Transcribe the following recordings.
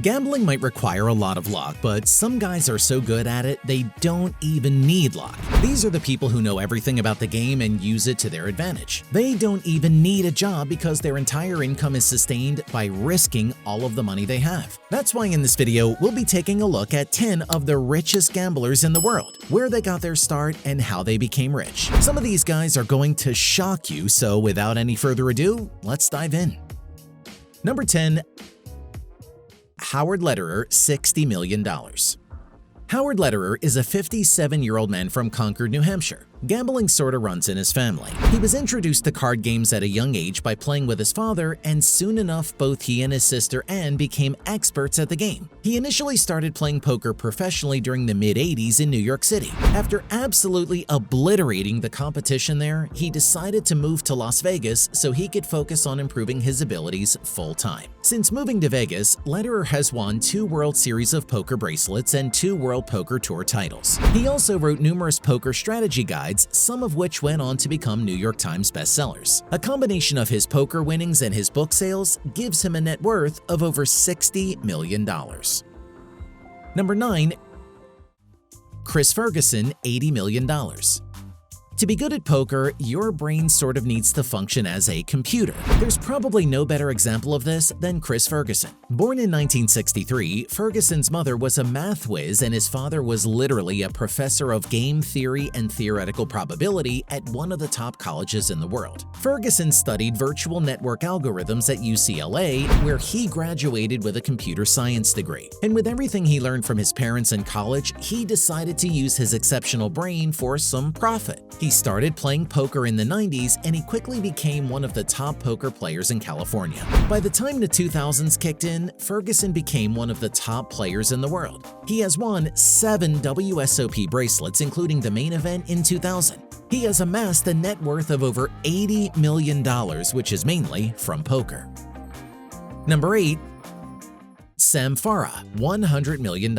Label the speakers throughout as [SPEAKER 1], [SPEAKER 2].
[SPEAKER 1] Gambling might require a lot of luck, but some guys are so good at it, they don't even need luck. These are the people who know everything about the game and use it to their advantage. They don't even need a job because their entire income is sustained by risking all of the money they have. That's why in this video, we'll be taking a look at 10 of the richest gamblers in the world, where they got their start and how they became rich. Some of these guys are going to shock you, so without any further ado, let's dive in. Number 10. Howard Lederer, $60 million. Howard Lederer is a 57-year-old man from Concord, New Hampshire. Gambling sorta runs in his family. He was introduced to card games at a young age by playing with his father, and soon enough both he and his sister Anne became experts at the game. He initially started playing poker professionally during the mid-80s in New York City. After absolutely obliterating the competition there, he decided to move to Las Vegas so he could focus on improving his abilities full-time. Since moving to Vegas, Lederer has won 2 World Series of Poker bracelets and 2 World Poker Tour titles. He also wrote numerous poker strategy guides, some of which went on to become New York Times bestsellers. A combination of his poker winnings and his book sales gives him a net worth of over $60 million. Number 9. Chris Ferguson, $80 million. To be good at poker, your brain sort of needs to function as a computer. There's probably no better example of this than Chris Ferguson. Born in 1963, Ferguson's mother was a math whiz and his father was literally a professor of game theory and theoretical probability at one of the top colleges in the world. Ferguson studied virtual network algorithms at UCLA, where he graduated with a computer science degree. And with everything he learned from his parents in college, he decided to use his exceptional brain for some profit. He started playing poker in the 90s and he quickly became one of the top poker players in California. By the time the 2000s kicked in, Ferguson became one of the top players in the world. He has won 7 WSOP bracelets, including the main event in 2000. He has amassed a net worth of over $80 million, which is mainly from poker. Number 8. Samfara, $100 million.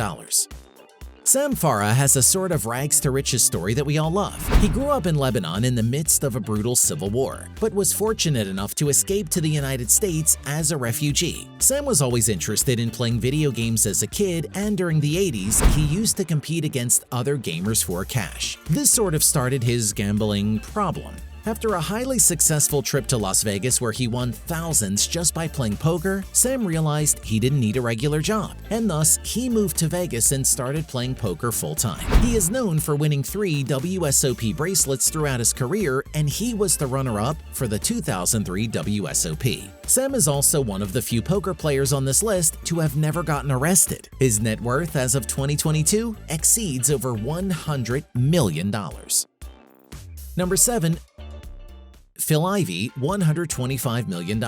[SPEAKER 1] Samfara has a sort of rags to riches story that we all love. He grew up in Lebanon in the midst of a brutal civil war, but was fortunate enough to escape to the United States as a refugee. Sam was always interested in playing video games as a kid, and during the 80s, he used to compete against other gamers for cash. This sort of started his gambling problem. After a highly successful trip to Las Vegas where he won thousands just by playing poker, Sam realized he didn't need a regular job, and thus he moved to Vegas and started playing poker full-time. He is known for winning 3 WSOP bracelets throughout his career, and he was the runner-up for the 2003 WSOP. Sam is also one of the few poker players on this list to have never gotten arrested. His net worth as of 2022 exceeds over $100 million. Number 7. Phil Ivey, $125 million.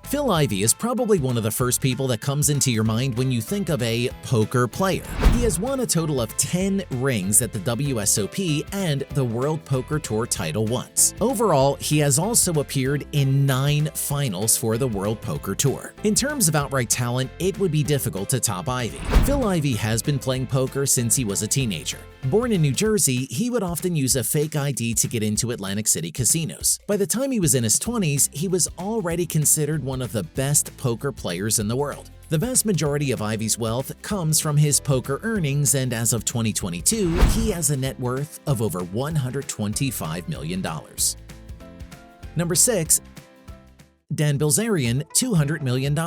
[SPEAKER 1] Phil Ivey is probably one of the first people that comes into your mind when you think of a poker player. He has won a total of 10 rings at the WSOP and the World Poker Tour title once. Overall, he has also appeared in 9 finals for the World Poker Tour. In terms of outright talent, it would be difficult to top Ivey. Phil Ivey has been playing poker since he was a teenager. Born in New Jersey, he would often use a fake ID to get into Atlantic City casinos. By the time he was in his 20s, he was already considered one of the best poker players in the world. The vast majority of Ivey's wealth comes from his poker earnings, and as of 2022, he has a net worth of over $125 million. Number 6. Dan Bilzerian, $200 million.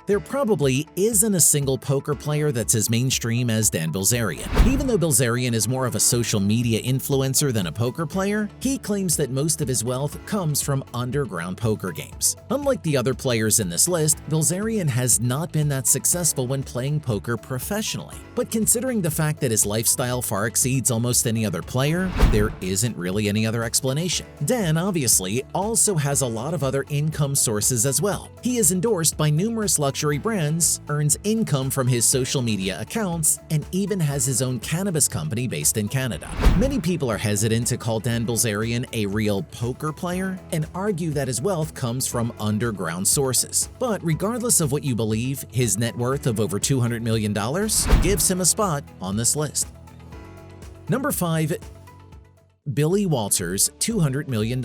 [SPEAKER 1] There probably isn't a single poker player that's as mainstream as Dan Bilzerian. Even though Bilzerian is more of a social media influencer than a poker player, he claims that most of his wealth comes from underground poker games. Unlike the other players in this list, Bilzerian has not been that successful when playing poker professionally. But considering the fact that his lifestyle far exceeds almost any other player, there isn't really any other explanation. Dan, obviously, also has a lot of other income sources as well. He is endorsed by numerous luxury brands, earns income from his social media accounts, and even has his own cannabis company based in Canada. Many people are hesitant to call Dan Bilzerian a real poker player and argue that his wealth comes from underground sources. But regardless of what you believe, his net worth of over $200 million gives him a spot on this list. Number 5. Billy Walters, $200 million.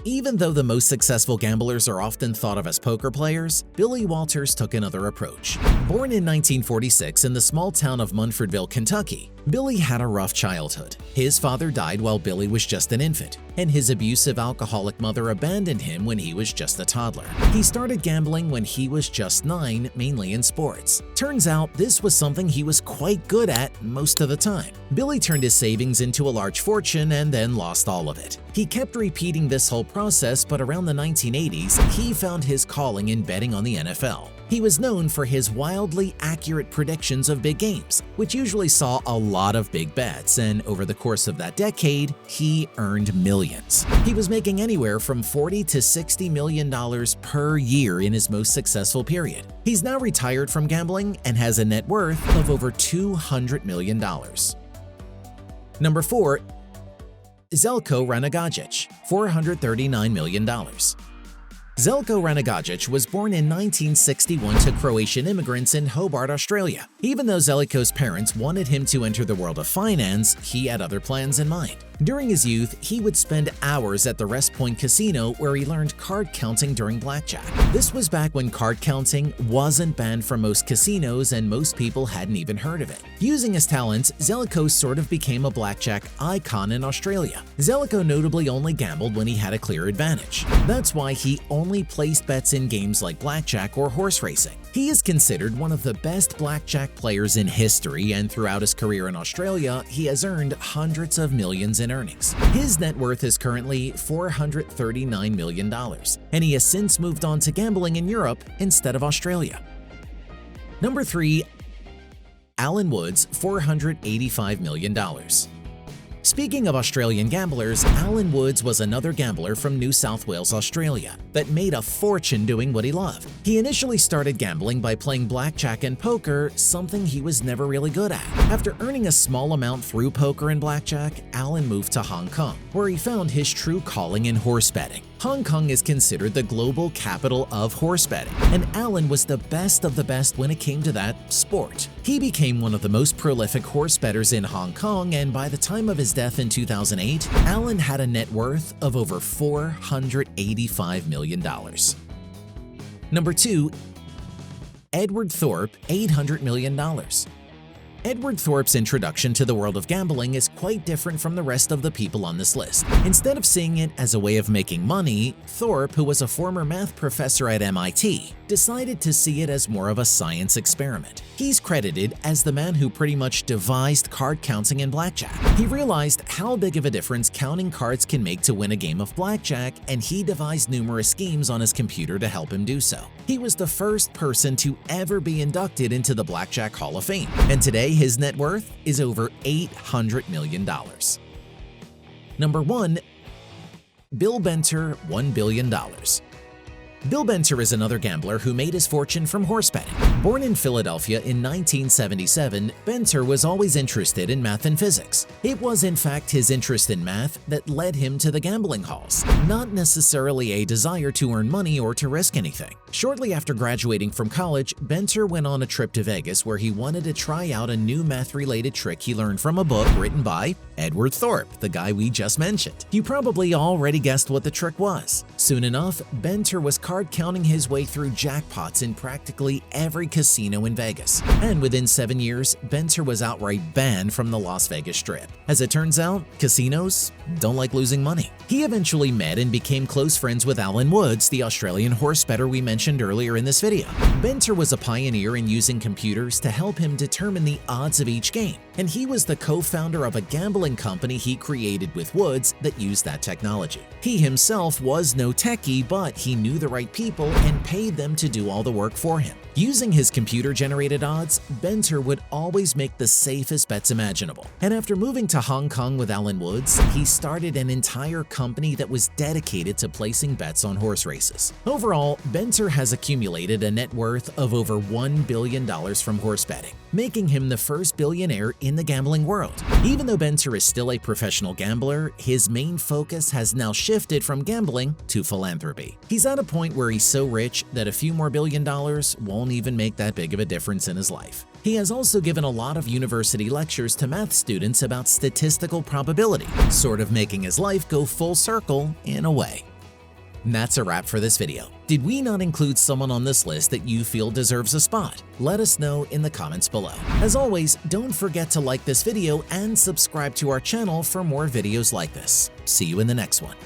[SPEAKER 1] Even though the most successful gamblers are often thought of as poker players, Billy Walters took another approach. Born in 1946 in the small town of Munfordville, Kentucky, Billy had a rough childhood. His father died while Billy was just an infant, and his abusive alcoholic mother abandoned him when he was just a toddler. He started gambling when he was just 9, mainly in sports. Turns out this was something he was quite good at most of the time. Billy turned his savings into a large fortune and then lost all of it. He kept repeating this whole process, but around the 1980s, he found his calling in betting on the NFL. He was known for his wildly accurate predictions of big games, which usually saw a lot of big bets, and over the course of that decade, he earned millions. He was making anywhere from $40 to $60 million per year in his most successful period. He's now retired from gambling and has a net worth of over $200 million. Number 4. Zelko Rakic, $439 million. Zelko Rakic was born in 1961 to Croatian immigrants in Hobart, Australia. Even though Zeliko's parents wanted him to enter the world of finance, he had other plans in mind. During his youth, he would spend hours at the Rest Point Casino where he learned card counting during blackjack. This was back when card counting wasn't banned from most casinos and most people hadn't even heard of it. Using his talents, Zelko sort of became a blackjack icon in Australia. Zelko notably only gambled when he had a clear advantage. That's why he only placed bets in games like blackjack or horse racing. He is considered one of the best blackjack players in history, and throughout his career in Australia, he has earned hundreds of millions in earnings. His net worth is currently $439 million, and he has since moved on to gambling in Europe instead of Australia. Number 3. Alan Woods, $485 million. Speaking of Australian gamblers, Alan Woods was another gambler from New South Wales, Australia, that made a fortune doing what he loved. He initially started gambling by playing blackjack and poker, something he was never really good at. After earning a small amount through poker and blackjack, Alan moved to Hong Kong, where he found his true calling in horse betting. Hong Kong is considered the global capital of horse betting, and Alan was the best of the best when it came to that sport. He became one of the most prolific horse bettors in Hong Kong, and by the time of his death in 2008, Alan had a net worth of over $485 million. Number 2. Edward Thorpe, $800 million. Edward Thorpe's introduction to the world of gambling is quite different from the rest of the people on this list. Instead of seeing it as a way of making money, Thorpe, who was a former math professor at MIT, decided to see it as more of a science experiment. He's credited as the man who pretty much devised card counting in blackjack. He realized how big of a difference counting cards can make to win a game of blackjack, and he devised numerous schemes on his computer to help him do so. He was the first person to ever be inducted into the Blackjack Hall of Fame, and today his net worth is over $800 million. Number 1. Bill Benter, $1 billion. Bill Benter is another gambler who made his fortune from horse betting. Born in Philadelphia in 1977, Benter was always interested in math and physics. It was in fact his interest in math that led him to the gambling halls, not necessarily a desire to earn money or to risk anything. Shortly after graduating from college, Benter went on a trip to Vegas where he wanted to try out a new math-related trick he learned from a book written by Edward Thorpe, the guy we just mentioned. You probably already guessed what the trick was. Soon enough, Benter was card counting his way through jackpots in practically every casino in Vegas. And within 7 years, Benter was outright banned from the Las Vegas Strip. As it turns out, casinos don't like losing money. He eventually met and became close friends with Alan Woods, the Australian horse bettor we mentioned earlier in this video. Benter was a pioneer in using computers to help him determine the odds of each game, and he was the co-founder of a gambling company he created with Woods that used that technology. He himself was no techie, but he knew the right people and paid them to do all the work for him. Using his computer-generated odds, Benter would always make the safest bets imaginable. And after moving to Hong Kong with Alan Woods, he started an entire company that was dedicated to placing bets on horse races. Overall, Benter has accumulated a net worth of over $1 billion from horse betting, making him the first billionaire in the gambling world. Even though Benter is still a professional gambler, his main focus has now shifted from gambling to philanthropy. He's at a point where he's so rich that a few more $1 billion won't even make that big of a difference in his life. He has also given a lot of university lectures to math students about statistical probability, sort of making his life go full circle in a way. And that's a wrap for this video. Did we not include someone on this list that you feel deserves a spot? Let us know in the comments below. As always, don't forget to like this video and subscribe to our channel for more videos like this. See you in the next one.